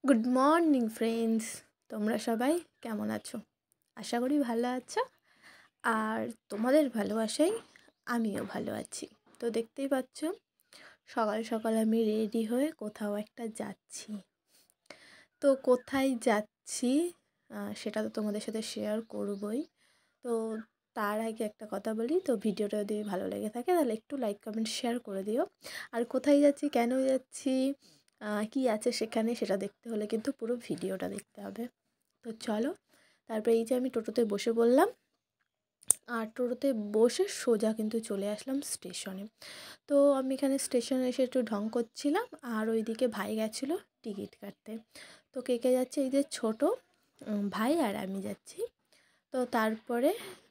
Good morning friends, তোমরা সবাই কেমন আছো? আশা করি ভালো আছো। আর তোমাদের ভালোবাসায় আমিও ভালো আছি। তো দেখতেই পাচ্ছ, সকাল সকাল আমি রেডি হয়ে কোথাও একটা যাচ্ছি। তো কোথায় যাচ্ছি সেটা তো তোমাদের সাথে শেয়ার করবই। তো তার আগে একটা কথা বলি, তো ভিডিওটা যদি ভালো লেগে থাকে তাহলে একটু লাইক কমেন্ট শেয়ার করে দিও। আর কোথায় যাচ্ছি, কেন যাচ্ছি, কি আছে সেখানে, সেটা দেখতে হলে কিন্তু পুরো ভিডিওটা দেখতে হবে। তো চলো, তারপরে এই যে আমি টোটোতে বসে পড়লাম, আর টোটোতে বসে সোজা কিন্তু চলে আসলাম স্টেশনে। তো আমি এখানে স্টেশনে এসে একটু ঢং করছিলাম, আর ওইদিকে ভাই গেছিলো টিকিট কাটতে। তো কে কে যাচ্ছে, এই যে ছোটো ভাই আর আমি যাচ্ছি। তো তারপরে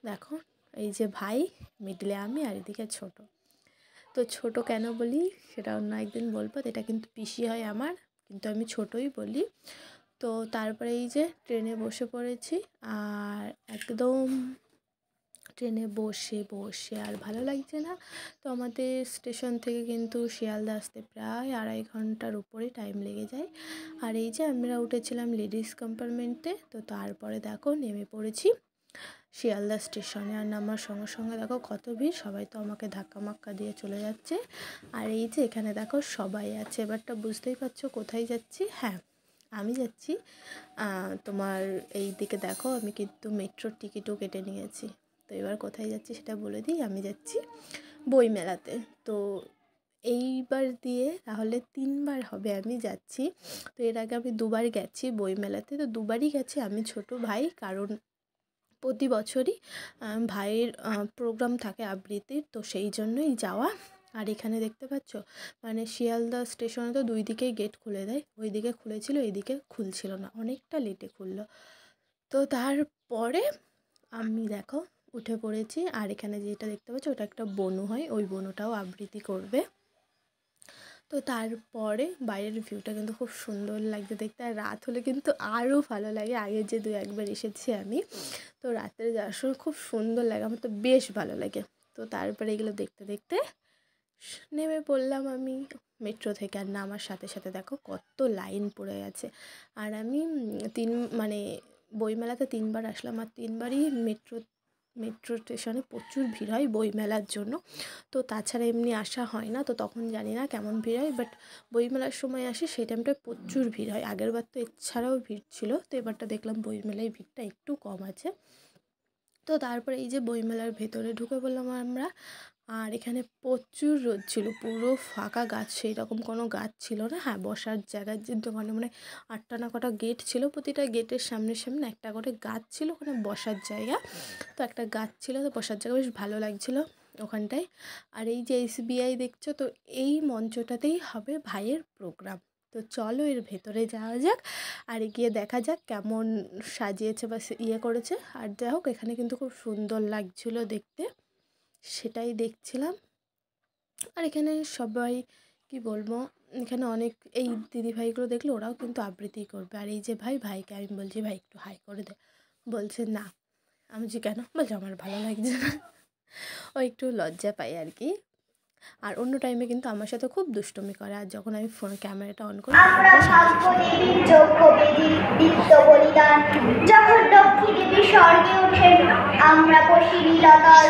দেখো, এই যে ভাই, মিডলে আমি, আর এদিকে ছোট। তো ছোট কেন বলি সেটা অন্য একদিন বলবো। এটা কিন্তু পিসি হয় আমার, কিন্তু আমি ছোটই বলি। তো তারপরে এই যে ট্রেনে বসে পড়েছি, আর একদম ট্রেনে বসে বসে আর ভালো লাগছে না। তো আমাদের স্টেশন থেকে কিন্তু শিয়ালদা আসতে প্রায় 2.5 ঘন্টার উপরে টাইম লেগে যায়। আর এই যে আমরা উঠেছিলাম লেডিস কম্পার্টমেন্টে। তো তারপরে দেখো নেমে পড়েছি শিয়ালদা স্টেশনে। আর নামার সঙ্গে সঙ্গে দেখো কত ভিড়, সবাই তো আমাকে ধাক্কা মাক্কা দিয়ে চলে যাচ্ছে। আর এই যে এখানে দেখো সবাই আছে। এবারটা বুঝতেই পারছো কোথায় যাচ্ছি। হ্যাঁ, আমি যাচ্ছি তোমার এই দিকে দেখো, আমি কিন্তু মেট্রোর টিকিটও কেটে নিয়েছি। তো এবার কোথায় যাচ্ছি সেটা বলে দিই, আমি যাচ্ছি বইমেলাতে। তো এইবার দিয়ে তাহলে 3বার হবে আমি যাচ্ছি। তো এর আগে আমি 2বার গেছি বইমেলাতে। তো 2বারই গেছি আমি, ছোট ভাই, কারণ প্রতি বছরই ভাইয়ের প্রোগ্রাম থাকে আবৃত্তির, তো সেই জন্যই যাওয়া। আর এখানে দেখতে পাচ্ছ, মানে শিয়ালদা স্টেশনে তো 2 দিকেই গেট খুলে দেয়। ওই দিকে খুলেছিল, এইদিকে খুলছিল না, অনেকটা লেটে খুললো। তো তারপরে আমি দেখো উঠে পড়েছি। আর এখানে যেটা দেখতে পাচ্ছ, ওটা একটা বনু হয়, ওই বনুটাও আবৃত্তি করবে। তো তারপরে বাইরের ভিউটা কিন্তু খুব সুন্দর লাগছে দেখতে। আর রাত হলে কিন্তু আরও ভালো লাগে। আগে যে 2-1বার এসেছি আমি, তো রাত্রে যাওয়ার সময় খুব সুন্দর লাগে, আমার তো বেশ ভালো লাগে। তো তারপরে এগুলো দেখতে দেখতে নেমে পড়লাম আমি মেট্রো থেকে। আর নামার সাথে সাথে দেখো কত লাইন পড়ে গেছে। আর আমি মানে বইমেলাতে 3বার আসলাম, আর 3বারই মেট্রো স্টেশনে প্রচুর ভিড় হয় বইমেলার জন্য। তো তাছাড়া এমনি আসা হয় না, তো তখন জানি না কেমন ভিড় হয়, বাট বইমেলার সময় আসি সেই টাইমটায় প্রচুর ভিড় হয়। আগেরবার তো এছাড়াও ভিড় ছিল, তো এবারটা দেখলাম বইমেলায় ভিড়টা একটু কম আছে। তো তারপরে এই যে বইমেলার ভেতরে ঢুকে পড়লাম আমরা। আর এখানে প্রচুর রোদ ছিল, পুরো ফাঁকা, গাছ সেই রকম কোনো গাছ ছিল না। হ্যাঁ, বসার জায়গার যে দোকানে মানে 8টা না কটা গেট ছিল, প্রতিটা গেটের সামনে সামনে একটা করে গাছ ছিল, ওখানে বসার জায়গা। তো একটা গাছ ছিল, তো বসার জায়গা বেশ ভালো লাগছিলো ওখানটায়। আর এই যে SBI দেখছো, তো এই মঞ্চটাতেই হবে ভাইয়ের প্রোগ্রাম। তো চলো এর ভেতরে যাওয়া যাক, আর গিয়ে দেখা যাক কেমন সাজিয়েছে বা করেছে। আর যাই হোক, এখানে কিন্তু খুব সুন্দর লাগছিলো দেখতে, সেটাই দেখছিলাম। আর এখানে সবাই, কি বলবো, এখানে অনেক এই দিদিভাইগুলো দেখলে ওরাও কিন্তু আবৃত্তি করবে। আর এই যে ভাইকে আমি বলছি, ভাই একটু হাই করে দে, বলছে না। আমি যে কেন, বলছে আমার ভালো লাগছে না। ও একটু লজ্জা পাই আর কি। আর অন্য টাইমে কিন্তু আমার সাথে খুব দুষ্টুমি করে। আর যখন আমি ফোন ক্যামেরাটা অন করি, আমরা ভাগ্য দেবীর যজ্ঞ বেদির দীপ্ত বলিদান, যখন লক্ষ্মী দেবী স্বর্গে ওঠেন আমরা বসি নীলাকাল।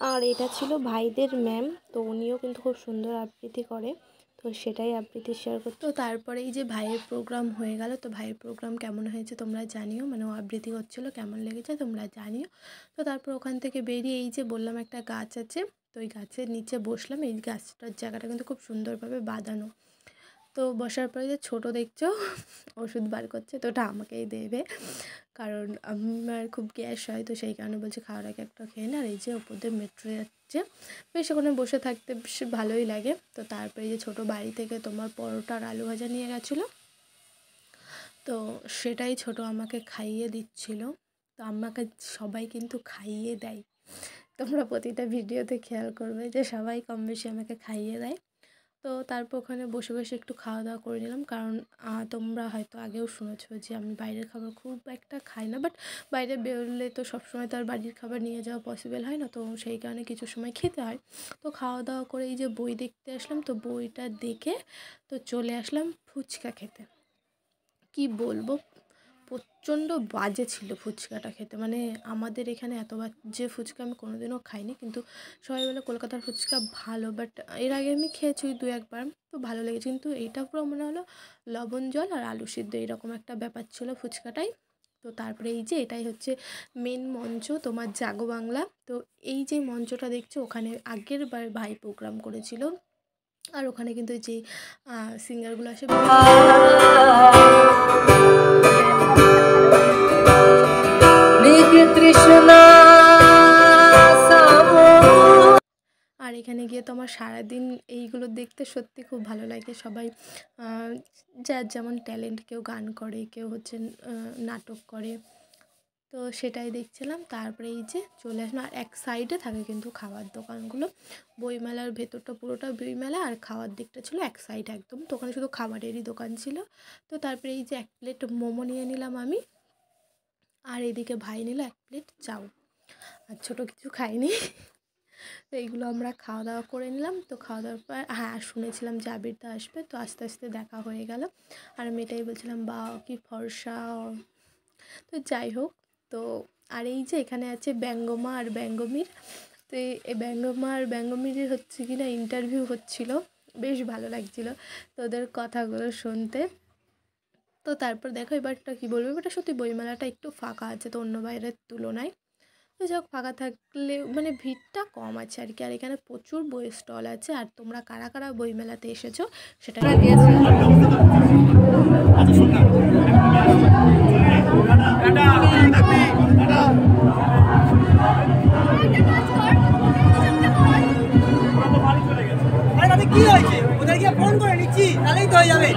আর এটা ছিল ভাইদের ম্যাম, তো উনিও কিন্তু খুব সুন্দর আবৃত্তি করে। তো সেটাই আবৃত্তি শেয়ার করতো। তো তারপরে এই যে ভাইয়ের প্রোগ্রাম হয়ে গেল। তো ভাইয়ের প্রোগ্রাম কেমন হয়েছে তোমরা জানিও, মানে ও আবৃত্তি করছিলো কেমন লেগেছে তোমরা জানিও। তো তারপর ওখান থেকে বেরিয়ে এই যে বললাম একটা গাছ আছে, তো ওই গাছের নিচে বসলাম। এই গাছটার জায়গাটা কিন্তু খুব সুন্দরভাবে বাঁধানো। তো বসার পরে যে ছোটো দেখছো ওষুধ বার করছে, তো ওটা আমাকেই দেবে, কারণ আমার খুব গ্যাস হয়। তো সেই কারণে বলছে খাওয়ার আগে একটা খেয়ে না। আর এই যে ওপর দিয়ে মেট্রো যাচ্ছে, বেশ ওখানে বসে থাকতে বেশ ভালোই লাগে। তো তারপরে এই যে ছোটো বাড়ি থেকে তোমার পরোটা আর আলু ভাজা নিয়ে গেছিলো, তো সেটাই ছোটো আমাকে খাইয়ে দিচ্ছিল। তো আমাকে সবাই কিন্তু খাইয়ে দেয়, তোমরা প্রতিটা ভিডিওতে খেয়াল করবে যে সবাই কম বেশি আমাকে খাইয়ে দেয়। তো তারপর ওখানে বসে বসে একটু খাওয়া দাওয়া করে নিলাম, কারণ তোমরা হয়তো আগেও শুনেছো যে আমি বাইরের খাবার খুব একটা খাই না, বাট বাইরে বেরোলে তো সবসময় তো আর বাড়ির খাবার নিয়ে যাওয়া পসিবল হয় না। তো সেই কারণে কিছু সময় খেতে হয়। তো খাওয়া দাওয়া করে এই যে বই দেখতে আসলাম, তো বইটা দেখে তো চলে আসলাম ফুচকা খেতে। কি বলবো, প্রচণ্ড বাজে ছিল ফুচকাটা খেতে। মানে আমাদের এখানে এত বাজে ফুচকা আমি কোনোদিনও খাইনি, কিন্তু সবাই বলে কলকাতার ফুচকা ভালো, বাট এর আগে আমি খেয়েছি ওই 2-1 বার, তো ভালো লেগেছে। কিন্তু এইটা পুরো মনে হলো লবণ জল আর আলু সিদ্ধ এরকম একটা ব্যাপার ছিল ফুচকাটাই। তো তারপরে এই যে এটাই হচ্ছে মেন মঞ্চ তোমার জাগো বাংলা। তো এই যে মঞ্চটা দেখছো, ওখানে আগের বার ভাই প্রোগ্রাম করেছিল, আর ওখানে কিন্তু যে সিঙ্গারগুলো আসে আর এখানে গিয়ে তো আমার সারাদিন এইগুলো দেখতে সত্যি খুব ভালো লাগে। সবাই যার যেমন ট্যালেন্ট, কেউ গান করে, কেউ হচ্ছে নাটক করে, তো সেটাই দেখছিলাম। তারপরে এই যে চলে আসলাম, আর এক সাইডে থাকে কিন্তু খাওয়ার দোকানগুলো। বইমেলার ভেতরটা পুরোটা বইমেলা, আর খাওয়ার দিকটা ছিল এক সাইড একদম, তো ওখানে শুধু খাবারেরই দোকান ছিল। তো তারপরে এই যে 1 প্লেট মোমো নিয়ে নিলাম আমি, আর এদিকে ভাই নিল 1 প্লেট চাউ, আর ছোটো কিছু খাইনি। তো এইগুলো আমরা খাওয়া দাওয়া করে নিলাম। তো খাওয়া দাওয়ার পর হ্যাঁ, শুনেছিলাম যে আবিরদা আসবে, তো আস্তে আস্তে দেখা হয়ে গেল। আর আমি এটাই বলছিলাম, বা কি ফর্সা। তো যাই হোক, তো আর এই যে এখানে আছে ব্যঙ্গমা আর ব্যঙ্গমীর। তো এই ব্যঙ্গমা আর ব্যঙ্গমীরের হচ্ছে কি না ইন্টারভিউ হচ্ছিল, বেশ ভালো লাগছিলো তো ওদের কথাগুলো শুনতে। তো তারপর দেখো এবারটা কী বলবো, এবারটা সত্যি বইমেলাটা একটু ফাঁকা আছে তো অন্য বাইরের তুলনায়। তো যাই হোক, ফাঁকা থাকলে মানে ভিড়টা কম আছে আর কি। আর এখানে প্রচুর বইয়ের স্টল আছে। আর তোমরা কারা কারা বইমেলাতে এসেছো সেটা কি হয়েছে, ওদেরকে ফোন করে নিচ্ছি, তাহলেই তো হয়ে যাবে।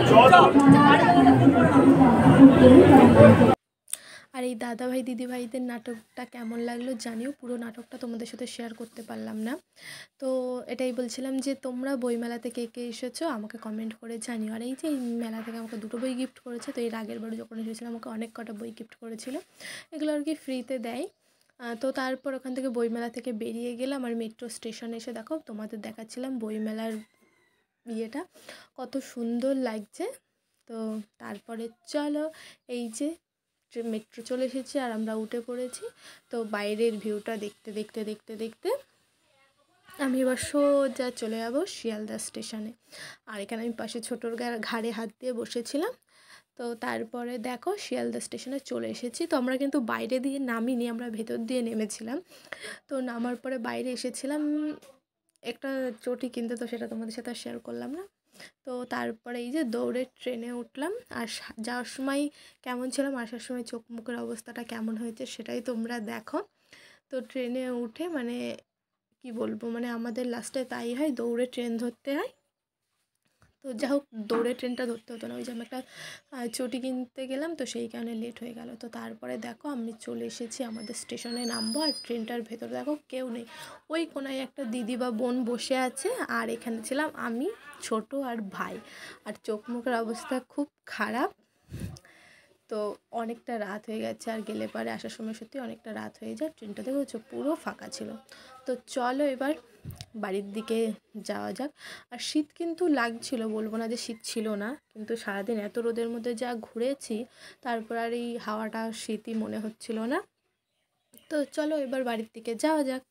আর এই দাদাভাই দিদিভাইদের নাটকটা কেমন লাগলো জানিও, পুরো নাটকটা তোমাদের সাথে শেয়ার করতে পারলাম না। তো এটাই বলছিলাম যে তোমরা বইমেলাতে কে কে এসেছো আমাকে কমেন্ট করে জানিও। আর এই যে এই মেলা থেকে আমাকে 2টো বই গিফট করেছে। তো এর আগের বার যখন এসেছিলাম আমাকে অনেক কটা বই গিফট করেছিল, এগুলো আর কি ফ্রিতে দেয়। তো তারপর ওখান থেকে বইমেলা থেকে বেরিয়ে গেলাম, আর মেট্রো স্টেশনে এসে দেখো তোমাদের দেখাচ্ছিলাম বইমেলার ইয়েটা কত সুন্দর লাগছে। তো তারপরে চলো, এই যে মেট্রো চলে এসেছি আর আমরা উঠে পড়েছি। তো বাইরের ভিউটা দেখতে দেখতে দেখতে দেখতে আমি এবার সোজা চলে যাবো শিয়ালদা স্টেশনে। আর এখানে আমি পাশে ছোটোর ঘাড়ে হাত দিয়ে বসেছিলাম। তো তারপরে দেখো শিয়ালদা স্টেশনে চলে এসেছি। তো আমরা কিন্তু বাইরে দিয়ে নামিনি, আমরা ভেতর দিয়ে নেমেছিলাম। তো নামার পরে বাইরে এসেছিলাম একটা চটি কিনতে, তো সেটা তোমাদের সাথে শেয়ার করলাম না। তো তারপরে এই যে দৌড়ে ট্রেনে উঠলাম, আর যাওয়ার সময় কেমন ছিলাম, আসার সময় চোখ মুখের অবস্থাটা কেমন হয়েছে সেটাই তোমরা দেখো। তো ট্রেনে উঠে মানে কি বলবো, মানে আমাদের লাস্টে তাই হয়, দৌড়ে ট্রেন ধরতে হয়। তো যা হোক, দৌড়ে ট্রেনটা ধরতে হতো না, ওই যে আমি একটা চটি কিনতে গেলাম, তো সেই কারণে লেট হয়ে গেল। তো তারপরে দেখো আমি চলে এসেছি আমাদের স্টেশনে নামবো, আর ট্রেনটার ভেতরে দেখো কেউ নেই, ওই কোনায় একটা দিদি বা বোন বসে আছে, আর এখানে ছিলাম আমি, ছোট আর ভাই। আর চোখ মুখের অবস্থা খুব খারাপ। তো অনেকটা রাত হয়ে গেছে, আর গেলে পরে আসার সময় সত্যি অনেকটা রাত হয়ে যায়। ট্রেনটা দেখো হচ্ছে পুরো ফাঁকা ছিল। তো চলো এবার বাড়ির দিকে যাওয়া যাক। আর শীত কিন্তু লাগছিল, বলবো না যে শীত ছিল না, কিন্তু সারাদিন এত রোদের মধ্যে যা ঘুরেছি, তারপর আর এই হাওয়াটা শীতই মনে হচ্ছিল না। তো চলো এবার বাড়ির দিকে যাওয়া যাক।